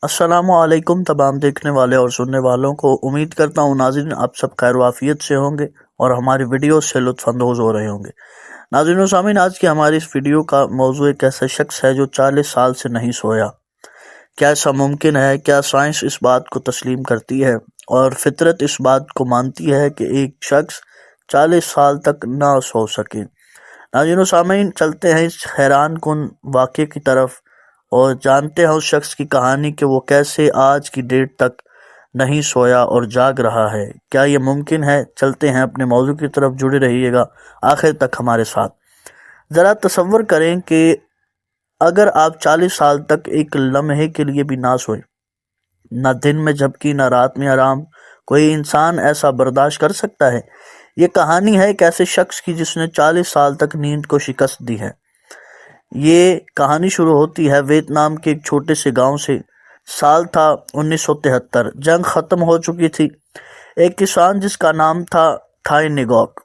السلام علیکم تمام دیکھنے والے اور سننے والوں کو، امید کرتا ہوں ناظرین آپ سب خیر و عافیت سے ہوں گے اور ہماری ویڈیو سے لطف اندوز ہو رہے ہوں گے۔ ناظرین و سامعین، آج کی ہماری اس ویڈیو کا موضوع ایک ایسا شخص ہے جو 40 سال سے نہیں سویا۔ کیا ایسا ممکن ہے؟ کیا سائنس اس بات کو تسلیم کرتی ہے اور فطرت اس بات کو مانتی ہے کہ ایک شخص 40 سال تک نہ سو سکے؟ ناظرین و سامعین، چلتے ہیں اس حیران کن واقعے کی طرف اور جانتے ہیں اس شخص کی کہانی کہ وہ کیسے آج کی ڈیٹ تک نہیں سویا اور جاگ رہا ہے۔ کیا یہ ممکن ہے؟ چلتے ہیں اپنے موضوع کی طرف، جڑے رہیے گا آخر تک ہمارے ساتھ۔ ذرا تصور کریں کہ اگر آپ 40 سال تک ایک لمحے کے لیے بھی نہ سوئے، نہ دن میں جھپکی نہ رات میں آرام، کوئی انسان ایسا برداشت کر سکتا ہے؟ یہ کہانی ہے ایک ایسے شخص کی جس نے 40 سال تک نیند کو شکست دی ہے۔ یہ کہانی شروع ہوتی ہے ویتنام کے ایک چھوٹے سے گاؤں سے۔ سال تھا 1973، جنگ ختم ہو چکی تھی۔ ایک کسان جس کا نام تھا تھائی نیگوک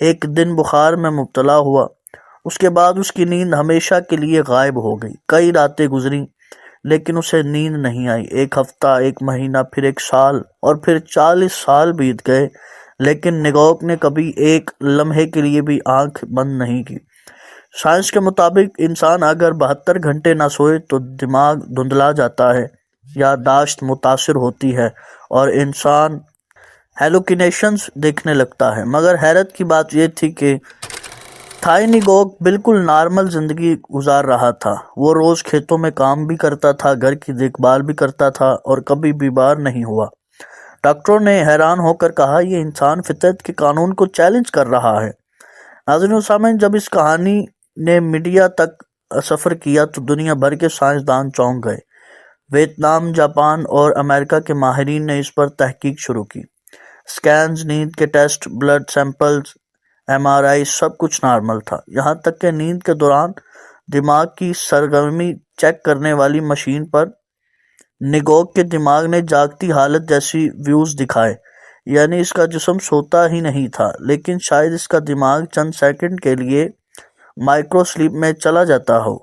ایک دن بخار میں مبتلا ہوا۔ اس کے بعد اس کی نیند ہمیشہ کے لیے غائب ہو گئی۔ کئی راتیں گزریں لیکن اسے نیند نہیں آئی۔ ایک ہفتہ، ایک مہینہ، پھر ایک سال اور پھر 40 سال بیت گئے، لیکن نیگوک نے کبھی ایک لمحے کے لیے بھی آنکھ بند نہیں کی۔ سائنس کے مطابق انسان اگر 72 گھنٹے نہ سوئے تو دماغ دھندلا جاتا ہے، یادداشت متاثر ہوتی ہے اور انسان ہیلوکینیشنز دیکھنے لگتا ہے۔ مگر حیرت کی بات یہ تھی کہ تھائی نیگوک بالکل نارمل زندگی گزار رہا تھا۔ وہ روز کھیتوں میں کام بھی کرتا تھا، گھر کی دیکھ بھال بھی کرتا تھا اور کبھی بیمار نہیں ہوا۔ ڈاکٹروں نے حیران ہو کر کہا یہ انسان فطرت کے قانون کو چیلنج کر رہا ہے۔ ناظرین و سامعین، جب اس کہانی نے میڈیا تک سفر کیا تو دنیا بھر کے سائنسدان چونک گئے۔ ویتنام، جاپان اور امریکہ کے ماہرین نے اس پر تحقیق شروع کی۔ سکینز، نیند کے ٹیسٹ، بلڈ سیمپلز، MRI، سب کچھ نارمل تھا، یہاں تک کہ نیند کے دوران دماغ کی سرگرمی چیک کرنے والی مشین پر نیگوک کے دماغ نے جاگتی حالت جیسی ویوز دکھائے، یعنی اس کا جسم سوتا ہی نہیں تھا، لیکن شاید اس کا دماغ چند سیکنڈ کے لیے مائکرو سلیپ میں چلا جاتا ہو۔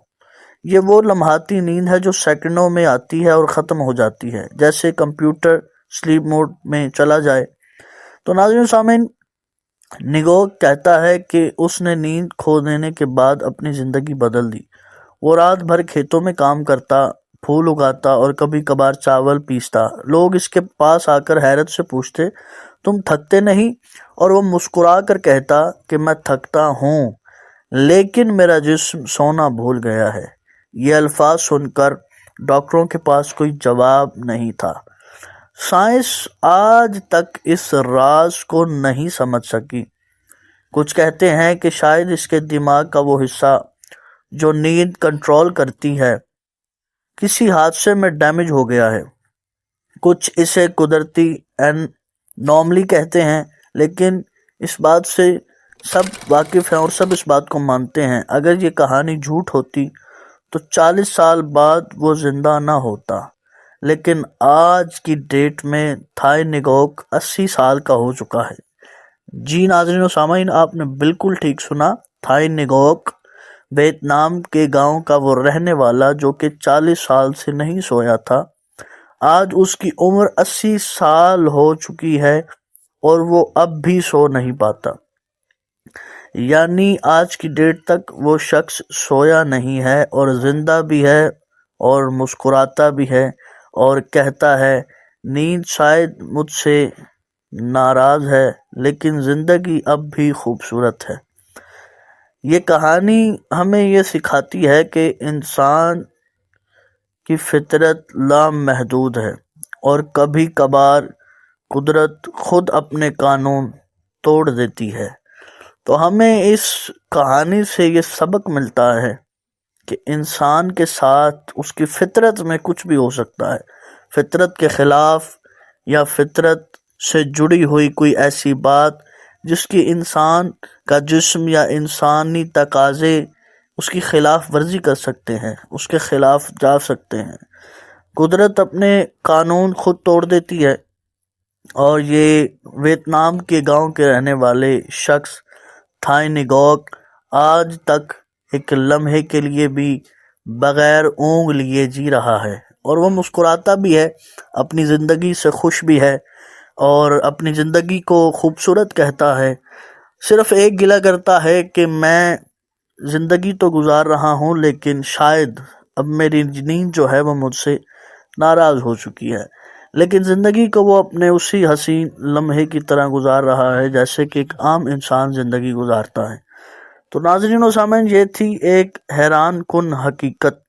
یہ وہ لمحاتی نیند ہے جو سیکنڈوں میں آتی ہے اور ختم ہو جاتی ہے، جیسے کمپیوٹر سلیپ موڈ میں چلا جائے۔ تو ناظرین سامعین، نیگوک کہتا ہے کہ اس نے نیند کھو دینے کے بعد اپنی زندگی بدل دی۔ وہ رات بھر کھیتوں میں کام کرتا، پھول اگاتا اور کبھی کبھار چاول پیستا۔ لوگ اس کے پاس آ کر حیرت سے پوچھتے تم تھکتے نہیں؟ اور وہ مسکرا کر کہتا کہ میں تھکتا ہوں لیکن میرا جسم سونا بھول گیا ہے۔ یہ الفاظ سن کر ڈاکٹروں کے پاس کوئی جواب نہیں تھا۔ سائنس آج تک اس راز کو نہیں سمجھ سکی۔ کچھ کہتے ہیں کہ شاید اس کے دماغ کا وہ حصہ جو نیند کنٹرول کرتی ہے کسی حادثے میں ڈیمیج ہو گیا ہے۔ کچھ اسے قدرتی انوملی کہتے ہیں، لیکن اس بات سے سب واقف ہیں اور سب اس بات کو مانتے ہیں اگر یہ کہانی جھوٹ ہوتی تو 40 سال بعد وہ زندہ نہ ہوتا۔ لیکن آج کی ڈیٹ میں تھائی نیگوک 80 سال کا ہو چکا ہے۔ جی ناظرین و سامعین، آپ نے بالکل ٹھیک سنا، تھائی نیگوک ویتنام کے گاؤں کا وہ رہنے والا جو کہ 40 سال سے نہیں سویا تھا، آج اس کی عمر 80 سال ہو چکی ہے اور وہ اب بھی سو نہیں پاتا۔ یعنی آج کی ڈیٹ تک وہ شخص سویا نہیں ہے اور زندہ بھی ہے اور مسکراتا بھی ہے اور کہتا ہے نیند شاید مجھ سے ناراض ہے لیکن زندگی اب بھی خوبصورت ہے۔ یہ کہانی ہمیں یہ سکھاتی ہے کہ انسان کی فطرت لامحدود ہے اور کبھی کبھار قدرت خود اپنے قانون توڑ دیتی ہے۔ تو ہمیں اس کہانی سے یہ سبق ملتا ہے کہ انسان کے ساتھ اس کی فطرت میں کچھ بھی ہو سکتا ہے، فطرت کے خلاف یا فطرت سے جڑی ہوئی کوئی ایسی بات جس کی انسان کا جسم یا انسانی تقاضے اس کی خلاف ورزی کر سکتے ہیں، اس کے خلاف جا سکتے ہیں۔ قدرت اپنے قانون خود توڑ دیتی ہے اور یہ ویتنام کے گاؤں کے رہنے والے شخص تھائی نیگوک آج تک ایک لمحے کے لیے بھی بغیر اونگ لیے جی رہا ہے اور وہ مسکراتا بھی ہے، اپنی زندگی سے خوش بھی ہے اور اپنی زندگی کو خوبصورت کہتا ہے۔ صرف ایک گلہ کرتا ہے کہ میں زندگی تو گزار رہا ہوں لیکن شاید اب میری نیند جو ہے وہ مجھ سے ناراض ہو چکی ہے، لیکن زندگی کو وہ اپنے اسی حسین لمحے کی طرح گزار رہا ہے جیسے کہ ایک عام انسان زندگی گزارتا ہے۔ تو ناظرین و سامعین، یہ تھی ایک حیران کن حقیقت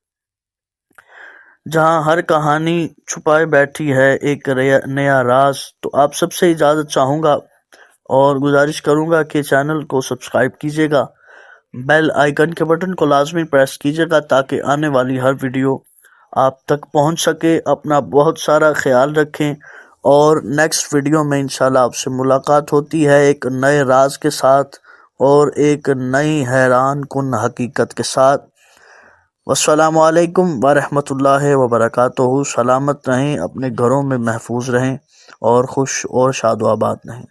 جہاں ہر کہانی چھپائے بیٹھی ہے ایک نیا راز۔ تو آپ سب سے اجازت چاہوں گا اور گزارش کروں گا کہ چینل کو سبسکرائب کیجیے گا، بیل آئیکن کے بٹن کو لازمی پریس کیجیے گا تاکہ آنے والی ہر ویڈیو آپ تک پہنچ سکے۔ اپنا بہت سارا خیال رکھیں اور نیکسٹ ویڈیو میں انشاءاللہ آپ سے ملاقات ہوتی ہے ایک نئے راز کے ساتھ اور ایک نئی حیران کن حقیقت کے ساتھ۔ والسلام علیکم ورحمۃ اللہ وبرکاتہ۔ سلامت رہیں، اپنے گھروں میں محفوظ رہیں اور خوش اور شاد و آباد رہیں۔